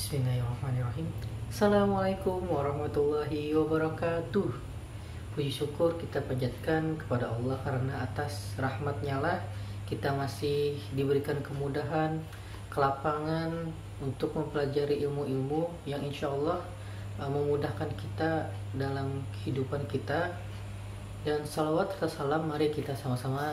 Bismillahirrahmanirrahim. Assalamualaikum warahmatullahi wabarakatuh. Puji syukur kita panjatkan kepada Allah karena atas rahmat-Nya lah kita masih diberikan kemudahan, kelapangan untuk mempelajari ilmu-ilmu yang insya Allah memudahkan kita dalam kehidupan kita. Dan salawat serta salam mari kita sama-sama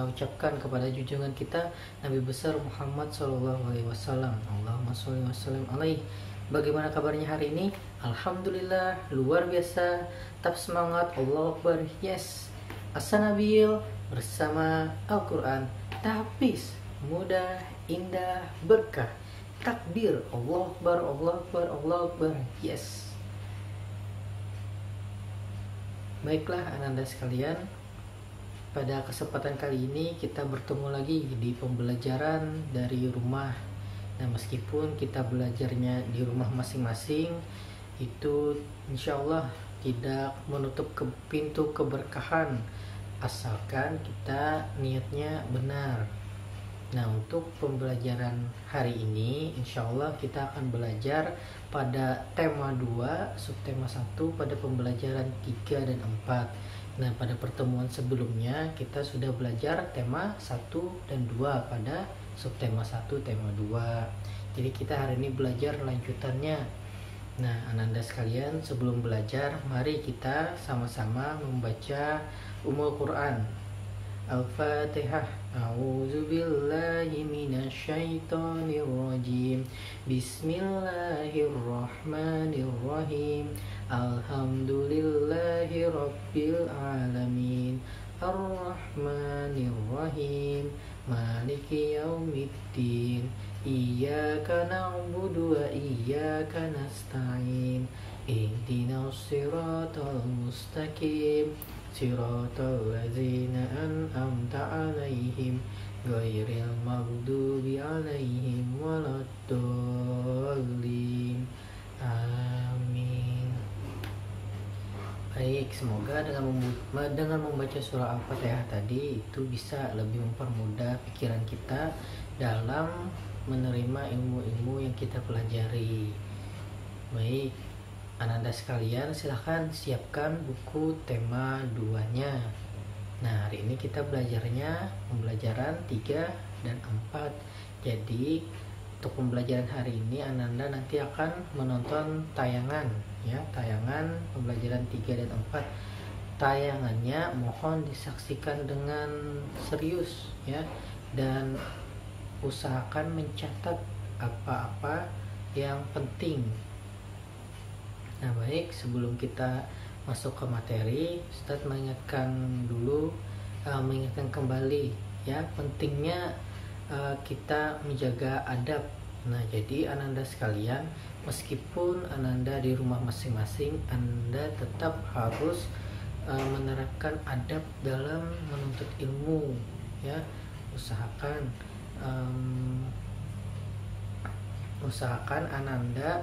ucapkan kepada junjungan kita Nabi besar Muhammad SAW. Allahumma sholli wa sallim alaihi. Bagaimana kabarnya hari ini? Alhamdulillah luar biasa. Tetap semangat. Allahu Akbar. Yes. As-Sanabil bersama Al-Quran. Tahfiz mudah, indah, berkah. Takbir. Allahu Akbar, Allahu Akbar, Allahu Akbar. Yes. Baiklah ananda sekalian, pada kesempatan kali ini kita bertemu lagi di pembelajaran dari rumah. Nah, meskipun kita belajarnya di rumah masing-masing, itu insya Allah tidak menutup pintu keberkahan asalkan kita niatnya benar. Nah, untuk pembelajaran hari ini insya Allah kita akan belajar pada tema 2, subtema 1 pada pembelajaran 3 dan 4. Nah, pada pertemuan sebelumnya kita sudah belajar tema 1 dan 2 pada subtema 1, tema 2. Jadi kita hari ini belajar lanjutannya. Nah, ananda sekalian, sebelum belajar mari kita sama-sama membaca Ummul Quran. Al-Fatihah. A'udzubillahi minasyaitonirrajim. Bismillahirrahmanirrahim. Alhamdulillahi rabbil alamin. Ar-Rahmanirrahim. Maliki yaumiddin. Iyyaka na'budu wa iyyaka nasta'in. Ihdinas siratal mustaqim. Siratal ladzina an'amta 'alaihim ghairil maghdubi 'alaihim waladdallin. Amin. Baik, semoga dengan membaca surah Al-Fatihah tadi itu bisa lebih mempermudah pikiran kita dalam menerima ilmu-ilmu yang kita pelajari. Baik, ananda sekalian, silahkan siapkan buku tema 2-nya. Nah, hari ini kita belajarnya pembelajaran 3 dan 4. Jadi untuk pembelajaran hari ini ananda nanti akan menonton tayangan ya, tayangan pembelajaran 3 dan 4. Tayangannya mohon disaksikan dengan serius ya, dan usahakan mencatat apa-apa yang penting. Nah, baik, sebelum kita masuk ke materi, Ustaz mengingatkan kembali ya, pentingnya kita menjaga adab. Nah, jadi ananda sekalian, meskipun ananda di rumah masing-masing, anda tetap harus menerapkan adab dalam menuntut ilmu ya. Usahakan ananda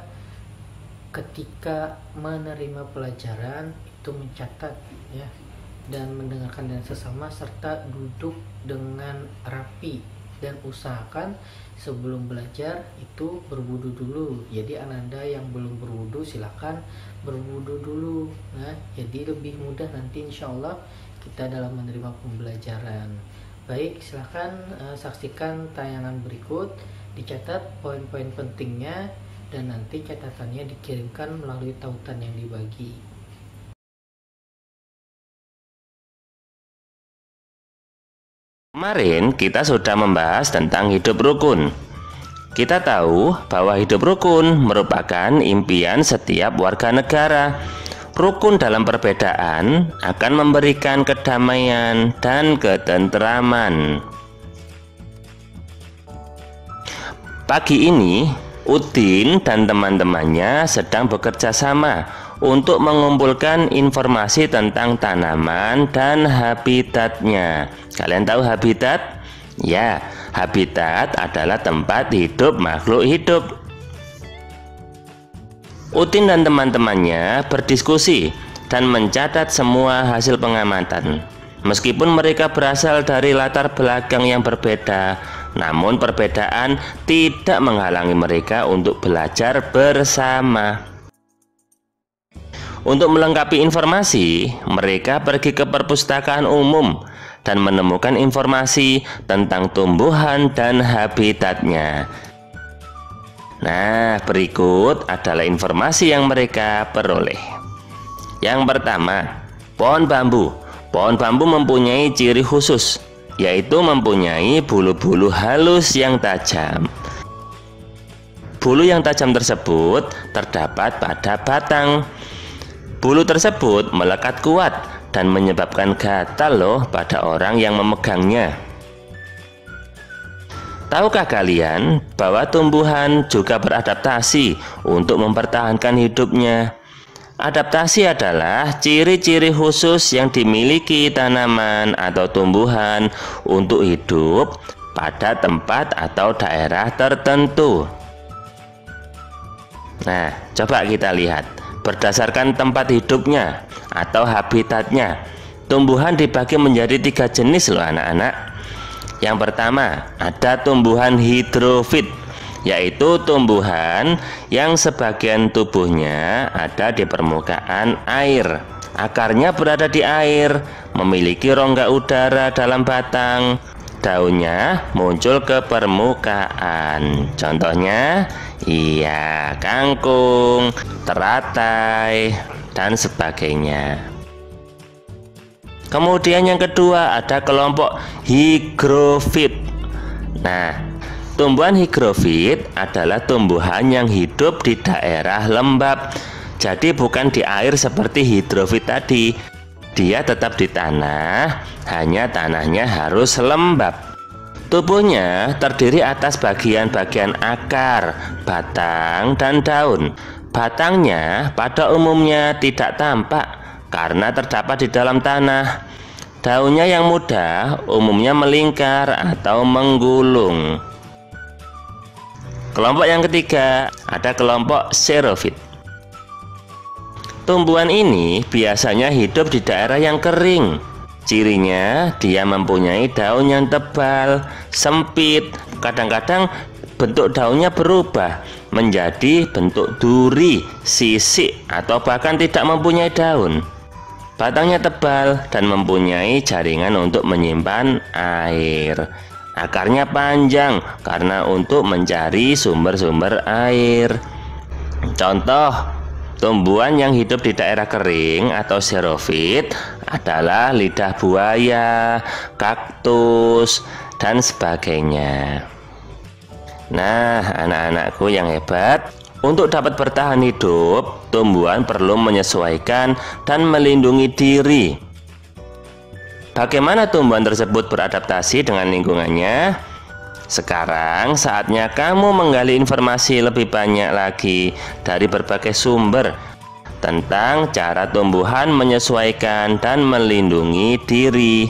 ketika menerima pelajaran itu mencatat ya, dan mendengarkan dengan sesama serta duduk dengan rapi, dan usahakan sebelum belajar itu berwudu dulu. Jadi ananda yang belum berwudu silakan berwudu dulu. Nah, jadi lebih mudah nanti insya Allah kita dalam menerima pembelajaran. Baik, silakan saksikan tayangan berikut, dicatat poin-poin pentingnya, dan nanti catatannya dikirimkan melalui tautan yang dibagi. Kemarin kita sudah membahas tentang hidup rukun. Kita tahu bahwa hidup rukun merupakan impian setiap warga negara. Rukun dalam perbedaan akan memberikan kedamaian dan ketentraman. Pagi ini Udin dan teman-temannya sedang bekerja sama untuk mengumpulkan informasi tentang tanaman dan habitatnya. Kalian tahu habitat? Ya, habitat adalah tempat hidup makhluk hidup. Udin dan teman-temannya berdiskusi dan mencatat semua hasil pengamatan. Meskipun mereka berasal dari latar belakang yang berbeda, namun perbedaan tidak menghalangi mereka untuk belajar bersama. Untuk melengkapi informasi, mereka pergi ke perpustakaan umum dan menemukan informasi tentang tumbuhan dan habitatnya. Nah, berikut adalah informasi yang mereka peroleh. Yang pertama, pohon bambu. Pohon bambu mempunyai ciri khusus, yaitu mempunyai bulu-bulu halus yang tajam. Bulu yang tajam tersebut terdapat pada batang. Bulu tersebut melekat kuat dan menyebabkan gatal loh pada orang yang memegangnya. Tahukah kalian bahwa tumbuhan juga beradaptasi untuk mempertahankan hidupnya? Adaptasi adalah ciri-ciri khusus yang dimiliki tanaman atau tumbuhan untuk hidup pada tempat atau daerah tertentu. Nah, coba kita lihat. Berdasarkan tempat hidupnya atau habitatnya, tumbuhan dibagi menjadi 3 jenis loh anak-anak. Yang pertama, ada tumbuhan hidrofit, yaitu tumbuhan yang sebagian tubuhnya ada di permukaan air. Akarnya berada di air, memiliki rongga udara dalam batang, daunnya muncul ke permukaan. Contohnya, iya, kangkung, teratai, dan sebagainya. Kemudian yang kedua ada kelompok higrofit. Nah, tumbuhan higrofit adalah tumbuhan yang hidup di daerah lembab. Jadi bukan di air seperti hidrofit tadi. Dia tetap di tanah, hanya tanahnya harus lembab. Tubuhnya terdiri atas bagian-bagian akar, batang, dan daun. Batangnya pada umumnya tidak tampak karena terdapat di dalam tanah. Daunnya yang muda umumnya melingkar atau menggulung. Kelompok yang ketiga ada kelompok xerofit. Tumbuhan ini biasanya hidup di daerah yang kering. Cirinya dia mempunyai daun yang tebal, sempit, kadang-kadang bentuk daunnya berubah menjadi bentuk duri, sisik, atau bahkan tidak mempunyai daun. Batangnya tebal dan mempunyai jaringan untuk menyimpan air. Akarnya panjang karena untuk mencari sumber-sumber air. Contoh tumbuhan yang hidup di daerah kering atau xerofit adalah lidah buaya, kaktus, dan sebagainya. Nah, anak-anakku yang hebat, untuk dapat bertahan hidup, tumbuhan perlu menyesuaikan dan melindungi diri. Bagaimana tumbuhan tersebut beradaptasi dengan lingkungannya? Sekarang saatnya kamu menggali informasi lebih banyak lagi dari berbagai sumber tentang cara tumbuhan menyesuaikan dan melindungi diri.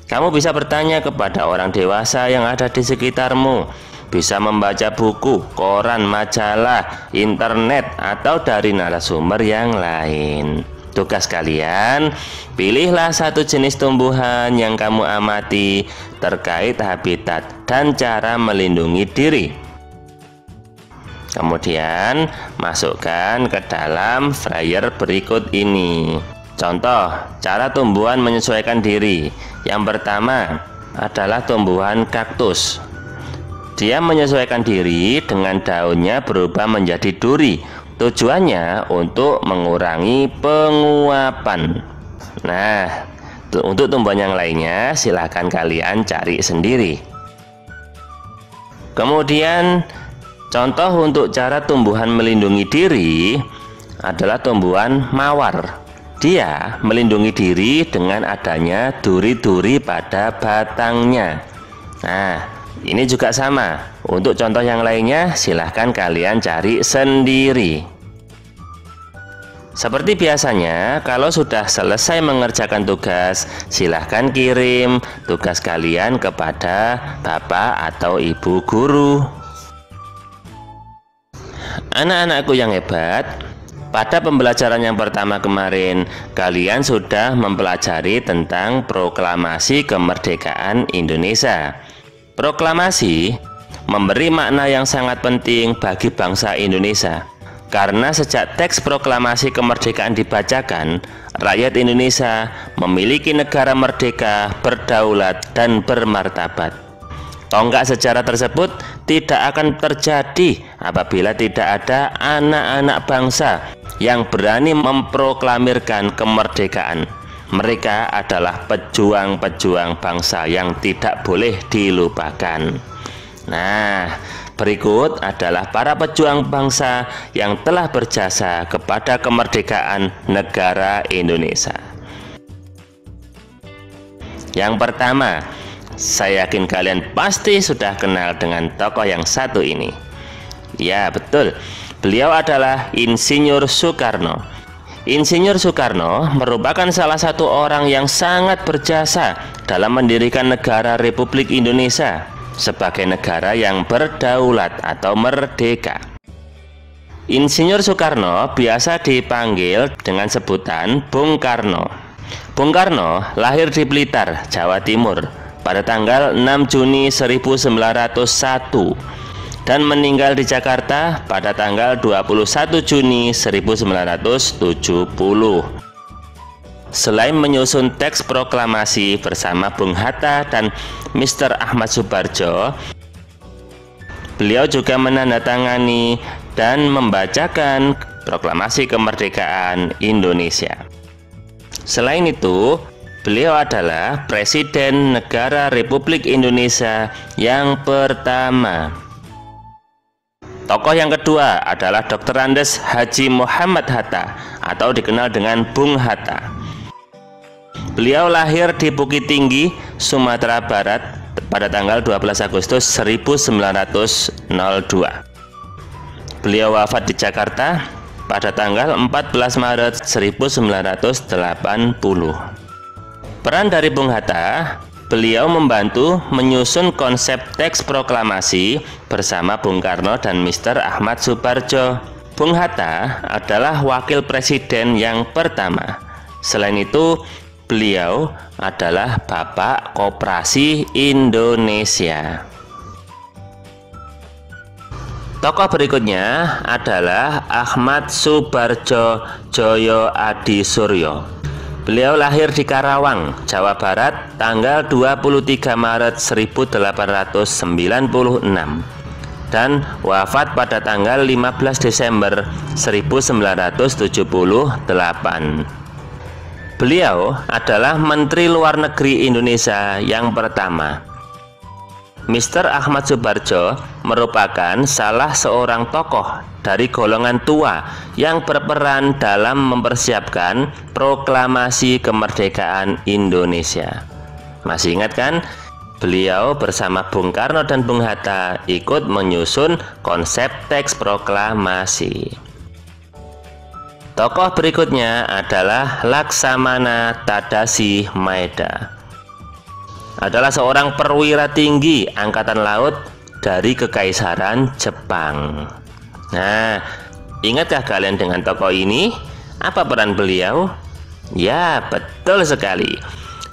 Kamu bisa bertanya kepada orang dewasa yang ada di sekitarmu, bisa membaca buku, koran, majalah, internet, atau dari narasumber yang lain. Tugas kalian, pilihlah satu jenis tumbuhan yang kamu amati terkait habitat dan cara melindungi diri. Kemudian masukkan ke dalam flyer berikut ini. Contoh cara tumbuhan menyesuaikan diri. Yang pertama adalah tumbuhan kaktus. Dia menyesuaikan diri dengan daunnya berubah menjadi duri. Tujuannya untuk mengurangi penguapan. Nah, untuk tumbuhan yang lainnya silahkan kalian cari sendiri. Kemudian contoh untuk cara tumbuhan melindungi diri adalah tumbuhan mawar. Dia melindungi diri dengan adanya duri-duri pada batangnya. Nah, ini juga sama. Untuk contoh yang lainnya silahkan kalian cari sendiri. Seperti biasanya, kalau sudah selesai mengerjakan tugas, silahkan kirim tugas kalian kepada bapak atau ibu guru. Anak-anakku yang hebat, pada pembelajaran yang pertama kemarin, kalian sudah mempelajari tentang proklamasi kemerdekaan Indonesia. Proklamasi memberi makna yang sangat penting bagi bangsa Indonesia, karena sejak teks proklamasi kemerdekaan dibacakan, rakyat Indonesia memiliki negara merdeka, berdaulat, dan bermartabat. Tonggak sejarah tersebut tidak akan terjadi apabila tidak ada anak-anak bangsa yang berani memproklamirkan kemerdekaan. Mereka adalah pejuang-pejuang bangsa yang tidak boleh dilupakan. Nah, berikut adalah para pejuang bangsa yang telah berjasa kepada kemerdekaan negara Indonesia. Yang pertama, saya yakin kalian pasti sudah kenal dengan tokoh yang satu ini. Ya, betul. Beliau adalah Insinyur Soekarno. Insinyur Soekarno merupakan salah satu orang yang sangat berjasa dalam mendirikan negara Republik Indonesia sebagai negara yang berdaulat atau merdeka. Insinyur Soekarno biasa dipanggil dengan sebutan Bung Karno. Bung Karno lahir di Blitar, Jawa Timur pada tanggal 6 Juni 1901 dan meninggal di Jakarta pada tanggal 21 Juni 1970. Selain menyusun teks proklamasi bersama Bung Hatta dan Mr. Ahmad Soebardjo, beliau juga menandatangani dan membacakan proklamasi kemerdekaan Indonesia. Selain itu, beliau adalah Presiden Negara Republik Indonesia yang pertama. Tokoh yang kedua adalah Dr. Andes Haji Muhammad Hatta atau dikenal dengan Bung Hatta. Beliau lahir di Bukit Tinggi, Sumatera Barat pada tanggal 12 Agustus 1902. Beliau wafat di Jakarta pada tanggal 14 Maret 1980. Peran dari Bung Hatta, beliau membantu menyusun konsep teks proklamasi bersama Bung Karno dan Mr. Ahmad Soebardjo. Bung Hatta adalah wakil presiden yang pertama. Selain itu, beliau adalah Bapak Koperasi Indonesia. Tokoh berikutnya adalah Ahmad Soebardjo Djoyo Adisuryo. Beliau lahir di Karawang, Jawa Barat, tanggal 23 Maret 1896 dan wafat pada tanggal 15 Desember 1978. Beliau adalah Menteri Luar Negeri Indonesia yang pertama. Mr. Ahmad Soebardjo merupakan salah seorang tokoh dari golongan tua yang berperan dalam mempersiapkan proklamasi kemerdekaan Indonesia. Masih ingat kan? Beliau bersama Bung Karno dan Bung Hatta ikut menyusun konsep teks proklamasi. Tokoh berikutnya adalah Laksamana Tadashi Maeda. Adalah seorang perwira tinggi Angkatan Laut dari Kekaisaran Jepang. Nah, ingatkah kalian dengan tokoh ini? Apa peran beliau? Ya, betul sekali.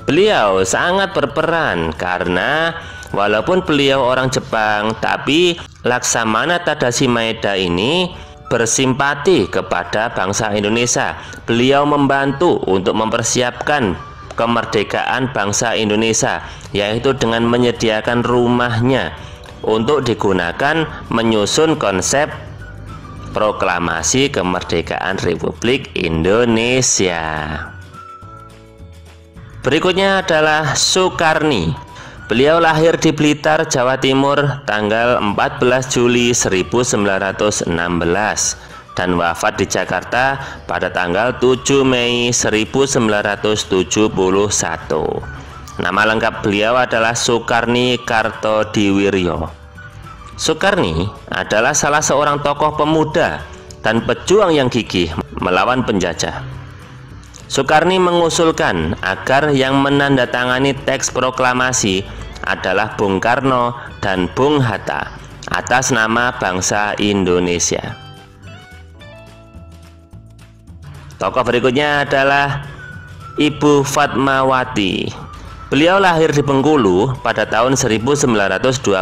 Beliau sangat berperan karena walaupun beliau orang Jepang, tapi Laksamana Tadashi Maeda ini bersimpati kepada bangsa Indonesia. Beliau membantu untuk mempersiapkan kemerdekaan bangsa Indonesia, yaitu dengan menyediakan rumahnya untuk digunakan menyusun konsep proklamasi kemerdekaan Republik Indonesia. Berikutnya adalah Soekarni. Beliau lahir di Blitar, Jawa Timur tanggal 14 Juli 1916 dan wafat di Jakarta pada tanggal 7 Mei 1971. Nama lengkap beliau adalah Soekarni Kartodiwiryo. Soekarni adalah salah seorang tokoh pemuda dan pejuang yang gigih melawan penjajah. Soekarni mengusulkan agar yang menandatangani teks proklamasi adalah Bung Karno dan Bung Hatta atas nama bangsa Indonesia. Tokoh berikutnya adalah Ibu Fatmawati. Beliau lahir di Bengkulu pada tahun 1923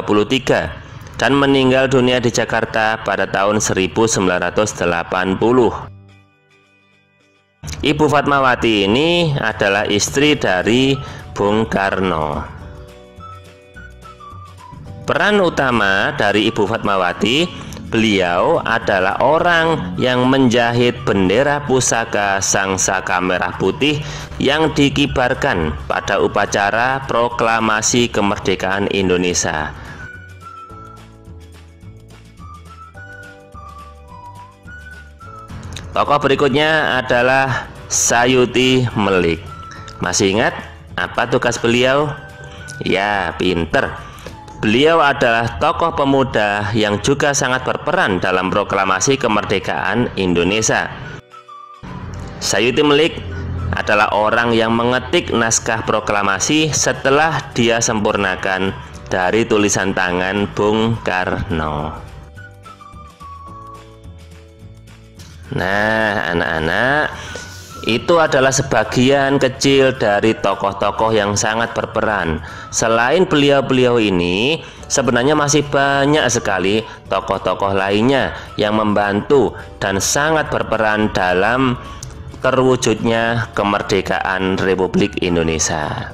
dan meninggal dunia di Jakarta pada tahun 1980. Ibu Fatmawati ini adalah istri dari Bung Karno. Peran utama dari Ibu Fatmawati, beliau adalah orang yang menjahit bendera pusaka Sang Saka Merah Putih yang dikibarkan pada upacara proklamasi kemerdekaan Indonesia. Tokoh berikutnya adalah Sayuti Melik. Masih ingat apa tugas beliau? Ya, pinter. Beliau adalah tokoh pemuda yang juga sangat berperan dalam proklamasi kemerdekaan Indonesia. Sayuti Melik adalah orang yang mengetik naskah proklamasi setelah dia sempurnakan dari tulisan tangan Bung Karno. Nah, anak-anak, itu adalah sebagian kecil dari tokoh-tokoh yang sangat berperan. Selain beliau-beliau ini, sebenarnya masih banyak sekali tokoh-tokoh lainnya yang membantu dan sangat berperan dalam terwujudnya kemerdekaan Republik Indonesia.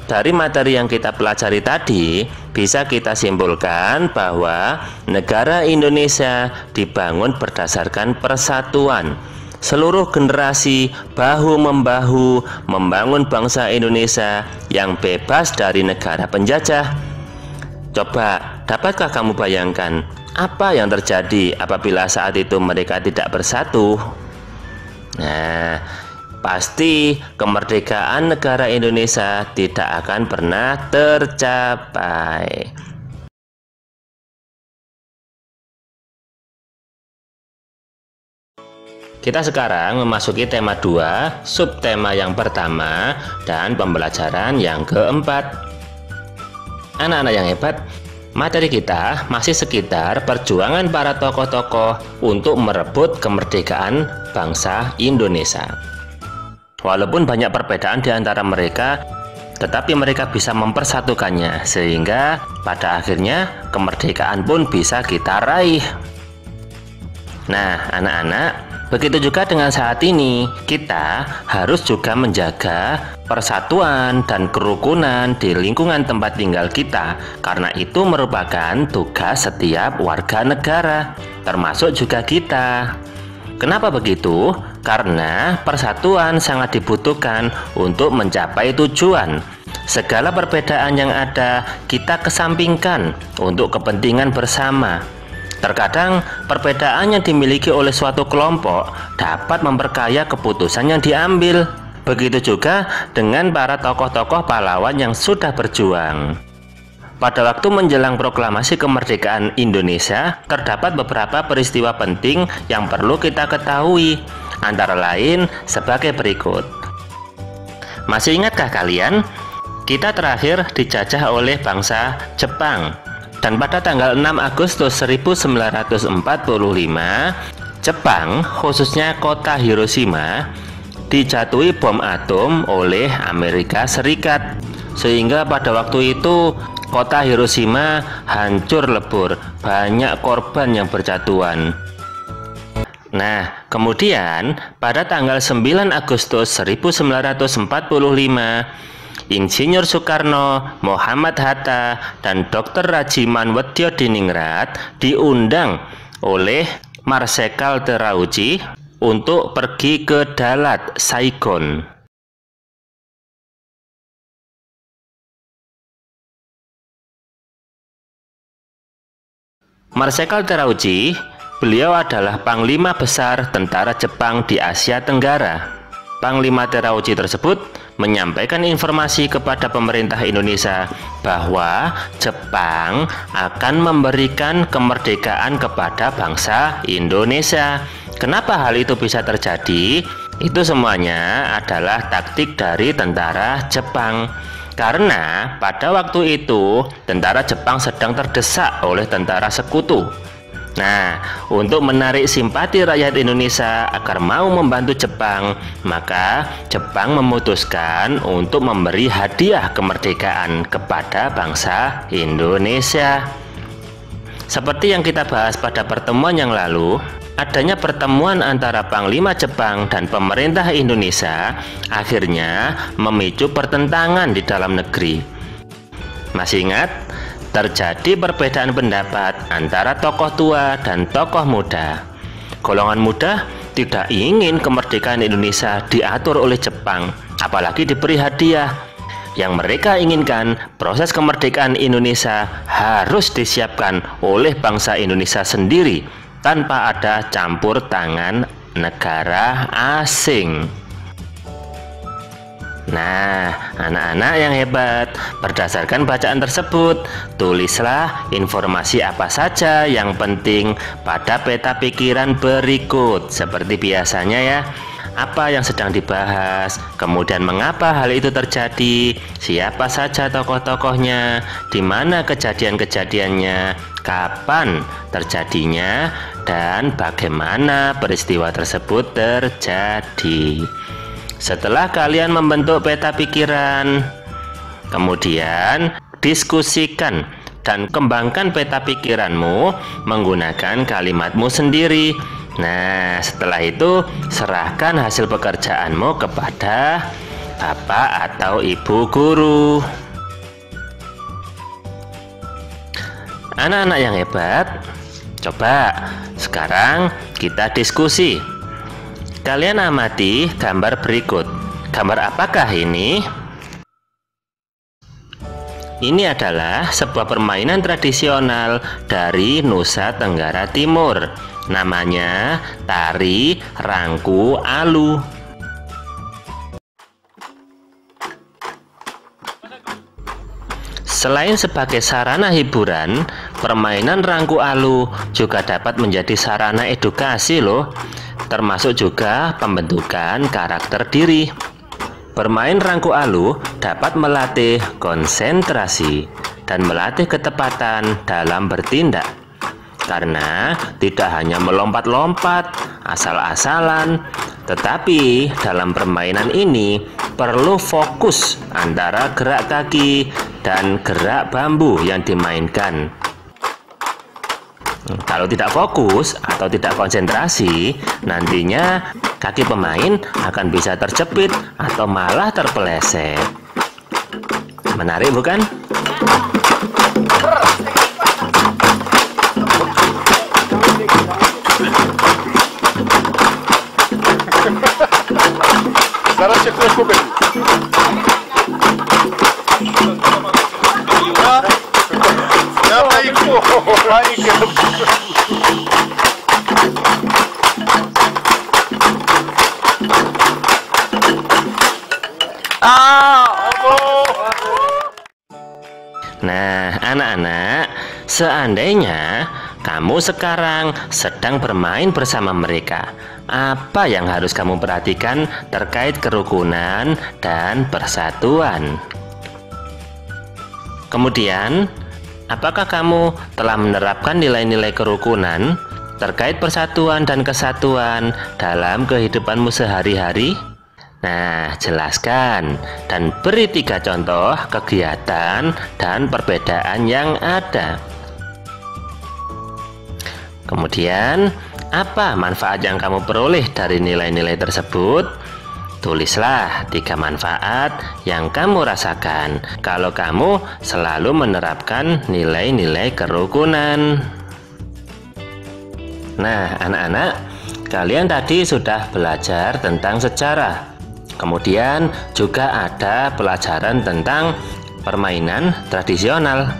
Dari materi yang kita pelajari tadi, bisa kita simpulkan bahwa negara Indonesia dibangun berdasarkan persatuan. Seluruh generasi bahu-membahu membangun bangsa Indonesia yang bebas dari negara penjajah. Coba, dapatkah kamu bayangkan apa yang terjadi apabila saat itu mereka tidak bersatu? Nah, pasti kemerdekaan negara Indonesia tidak akan pernah tercapai. Kita sekarang memasuki tema 2, subtema yang pertama, dan pembelajaran yang keempat. Anak-anak yang hebat, materi kita masih sekitar perjuangan para tokoh-tokoh untuk merebut kemerdekaan bangsa Indonesia. Walaupun banyak perbedaan di antara mereka, tetapi mereka bisa mempersatukannya, sehingga pada akhirnya kemerdekaan pun bisa kita raih. Nah, anak-anak, begitu juga dengan saat ini, kita harus juga menjaga persatuan dan kerukunan di lingkungan tempat tinggal kita, karena itu merupakan tugas setiap warga negara, termasuk juga kita. Kenapa begitu? Karena persatuan sangat dibutuhkan untuk mencapai tujuan. Segala perbedaan yang ada kita kesampingkan untuk kepentingan bersama. Terkadang perbedaan yang dimiliki oleh suatu kelompok dapat memperkaya keputusan yang diambil. Begitu juga dengan para tokoh-tokoh pahlawan yang sudah berjuang. Pada waktu menjelang proklamasi kemerdekaan Indonesia, terdapat beberapa peristiwa penting yang perlu kita ketahui, antara lain sebagai berikut. Masih ingatkah kalian? Kita terakhir dijajah oleh bangsa Jepang. Dan pada tanggal 6 Agustus 1945, Jepang, khususnya kota Hiroshima, dijatuhi bom atom oleh Amerika Serikat. Sehingga pada waktu itu kota Hiroshima hancur lebur, banyak korban yang berjatuhan. Nah, kemudian pada tanggal 9 Agustus 1945, Insinyur Soekarno, Muhammad Hatta, dan Dr. Raji Manwedyo Diningrat diundang oleh Marsekal Terauchi untuk pergi ke Dalat, Saigon. Marsekal Terauchi, beliau adalah Panglima Besar Tentara Jepang di Asia Tenggara. Panglima Terauchi tersebut menyampaikan informasi kepada pemerintah Indonesia bahwa Jepang akan memberikan kemerdekaan kepada bangsa Indonesia. Kenapa hal itu bisa terjadi? Itu semuanya adalah taktik dari tentara Jepang. Karena pada waktu itu tentara Jepang sedang terdesak oleh tentara sekutu. Nah, untuk menarik simpati rakyat Indonesia agar mau membantu Jepang, maka Jepang memutuskan untuk memberi hadiah kemerdekaan kepada bangsa Indonesia. Seperti yang kita bahas pada pertemuan yang lalu, adanya pertemuan antara Panglima Jepang dan pemerintah Indonesia akhirnya memicu pertentangan di dalam negeri. Masih ingat? Terjadi perbedaan pendapat antara tokoh tua dan tokoh muda. Golongan muda tidak ingin kemerdekaan Indonesia diatur oleh Jepang, apalagi diberi hadiah. Yang mereka inginkan, proses kemerdekaan Indonesia harus disiapkan oleh bangsa Indonesia sendiri tanpa ada campur tangan negara asing. Nah, anak-anak yang hebat, berdasarkan bacaan tersebut, tulislah informasi apa saja yang penting pada peta pikiran berikut. Seperti biasanya ya, apa yang sedang dibahas, kemudian mengapa hal itu terjadi, siapa saja tokoh-tokohnya, di mana kejadian-kejadiannya, kapan terjadinya, dan bagaimana peristiwa tersebut terjadi. Setelah kalian membentuk peta pikiran, kemudian diskusikan dan kembangkan peta pikiranmu menggunakan kalimatmu sendiri. Nah, setelah itu serahkan hasil pekerjaanmu kepada bapak atau ibu guru. Anak-anak yang hebat, coba sekarang kita diskusi. Kalian amati gambar berikut. Gambar apakah ini? Ini adalah sebuah permainan tradisional dari Nusa Tenggara Timur. Namanya tari rangku alu. Selain sebagai sarana hiburan, permainan rangku alu juga dapat menjadi sarana edukasi loh, termasuk juga pembentukan karakter diri. Bermain rangku alu dapat melatih konsentrasi dan melatih ketepatan dalam bertindak. Karena tidak hanya melompat-lompat, asal-asalan, tetapi dalam permainan ini perlu fokus antara gerak kaki dan gerak bambu yang dimainkan. Kalau tidak fokus atau tidak konsentrasi, nantinya kaki pemain akan bisa terjepit atau malah terpeleset. Menarik bukan? Nah, anak-anak, seandainya kamu sekarang sedang bermain bersama mereka, apa yang harus kamu perhatikan terkait kerukunan dan persatuan? Kemudian, apakah kamu telah menerapkan nilai-nilai kerukunan terkait persatuan dan kesatuan dalam kehidupanmu sehari-hari? Nah, jelaskan dan beri 3 contoh kegiatan dan perbedaan yang ada. Kemudian, apa manfaat yang kamu peroleh dari nilai-nilai tersebut? Tulislah 3 manfaat yang kamu rasakan kalau kamu selalu menerapkan nilai-nilai kerukunan. Nah, anak-anak, kalian tadi sudah belajar tentang sejarah. Kemudian juga ada pelajaran tentang permainan tradisional.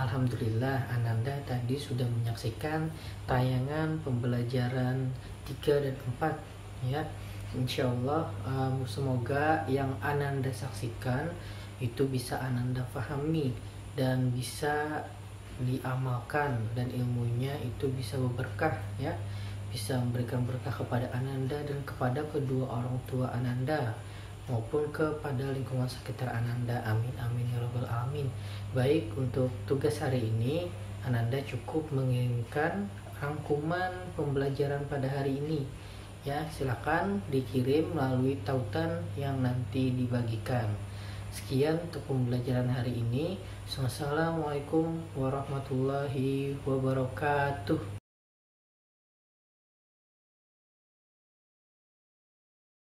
Alhamdulillah, Ananda tadi sudah menyaksikan tayangan pembelajaran 3 dan 4 ya. Insya Allah semoga yang Ananda saksikan itu bisa Ananda pahami dan bisa diamalkan, dan ilmunya itu bisa berberkah ya, bisa memberikan berkah kepada Ananda dan kepada kedua orang tua Ananda maupun kepada lingkungan sekitar Ananda. Amin amin ya rabbal alamin. Baik, untuk tugas hari ini Ananda cukup mengirimkan rangkuman pembelajaran pada hari ini. Ya, silakan dikirim melalui tautan yang nanti dibagikan. Sekian untuk pembelajaran hari ini. Wassalamualaikum warahmatullahi wabarakatuh.